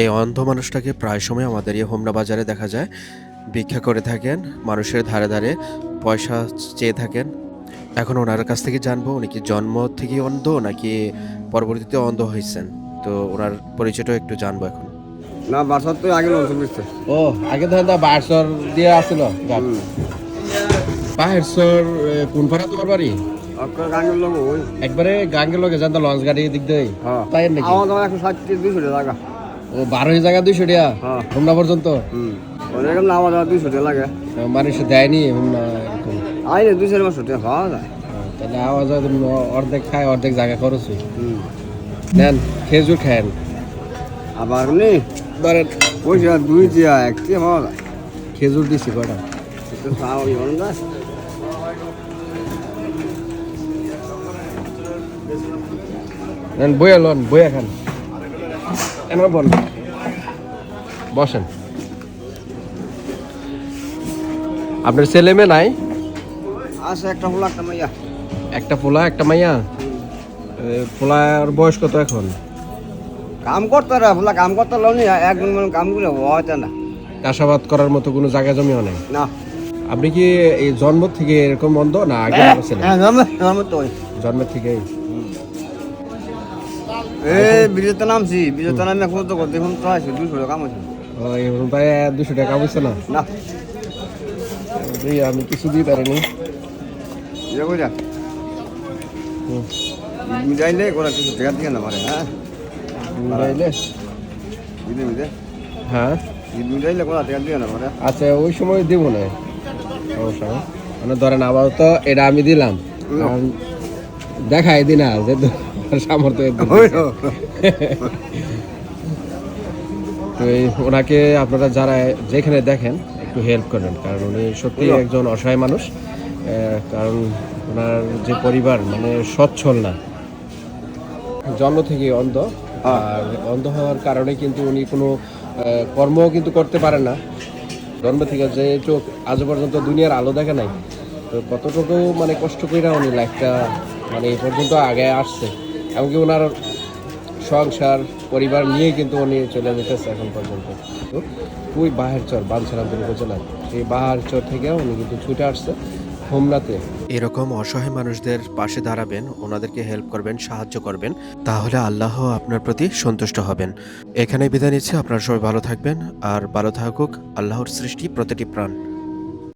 এই অন্ধ মানুষটাকে প্রায় সময় আমাদের এই হোমনা বাজারে দেখা যায় ভিক্ষা করে থাকেন, মানুষের ধারে ধারে পয়সা চেয়ে থাকেন। এখন ওনার কাছ থেকে জানবো উনি কি জন্ম থেকেই অন্ধ নাকি পরবর্তীতে অন্ধ হয়েছেন। তো ওনার পরিচয়টা একটু জানবো এখন। না বাসার তো আগে লোন চলছে। ও আগে ধরেন দা বারসর দিয়ে আসছিল গাছ বারসর কোন পাড়া তোমার বাড়ি? আপনার গাঙ্গের লোক ওই একবারে গাঙ্গের লগে জানতা লঞ্চ গাড়ি দিক দিয়ে হ্যাঁ তাই নাকি? আমার দাম 160-200 টাকা। ও 12 জায়গা 200 টাকা হ্যাঁ। হোমনা পর্যন্ত ওরকম না আমার দাম 200 টাকা লাগে। মানুষ দেয়নি হোমনা এরকম। আইনে 200-500 টাকা পাওয়া যায়। তাহলে আওয়াজ হয় তুমি অর্ধেক খায় অর্ধেক জায়গা খরচ হয়। নেন খেজুর খায়েন আবার নি ধরেন পয়সা 2 দিয়া 1 টাকা পাওয়া যায়। খেজুর দিছি কটা একটু খাওয়া ইয়ে না। নেন বইয়া লন বইয়া খান এমন বল বসেন। আপনার ছেলে মেয়ে নাই? আছে একটা হলো একটা মাইয়া। একটা পোলা একটা মাইয়া। পোলার বয়স কত এখন? কাম করতে রে বলা কাম করতে লনি একজন মানুষ কাম করে হয়তো না। চাষাবাদ করার মতো কোনো জায়গা জমিও নেই। না আপনি কি এই জন্ম থেকে এরকম অন্ধ না আগে ছিলেন? হ্যাঁ জন্ম তো জন্মের থেকেই? এই বিজেতে নামছি বিজেতে নামে এখন তো দেখুন তো আছে 200 টাকা কাম আছে। তাই 200 টাকা কামাইছে না? না আমি কিছু দিই পারিনি। ইয়ে কইরা মিলাইলে কোলা কিছু টাকা দিয়ে না পারে। হ্যাঁ মিলাইলে? মিলে হ্যাঁ মিলাইলে কোলা টাকা দিয়ে না পারে। আচ্ছা ওই সময় দিব না সমস্যা নেই। মানে ধরেন আবার তো এটা আমি দিলাম দেখাই দিন আর যে সামর্থ্য তো ওনাকে আপনারা যারা যেখানে দেখেন একটু হেল্প করবেন, কারণ উনি সত্যি একজন অসহায় মানুষ। কারণ ওনার যে পরিবার মানে সচ্ছল না, জন্ম থেকে অন্ধ। আর অন্ধ হওয়ার কারণে কিন্তু উনি কোনো কর্ম কিন্তু করতে পারেন না। জন্ম থেকে যে চোখ আজ পর্যন্ত দুনিয়ার আলো দেখে নাই, তো কতটুকু মানে কষ্ট করে উনি লাইফটা মানে এই পর্যন্ত আগে আসছে। এমনকি ওনার সংসার পরিবার নিয়ে কিন্তু উনি চলে যেতেছে এখন পর্যন্ত। তো ওই বাহারচর বাঞ্ছারামপুর উপজেলা, সেই বাহারচর থেকে উনি কিন্তু ছুটে আসছে হোমনাতে। এরকম অসহায় মানুষদের পাশে দাঁড়াবেন, ওনাদেরকে হেল্প করবেন, সাহায্য করবেন, তাহলে আল্লাহ আপনার প্রতি সন্তুষ্ট হবেন। এখানে বিদায় নিচ্ছি। আপনারা সবাই ভালো থাকবেন, আর ভালো থাকুক আল্লাহর সৃষ্টি প্রতিটি প্রাণ।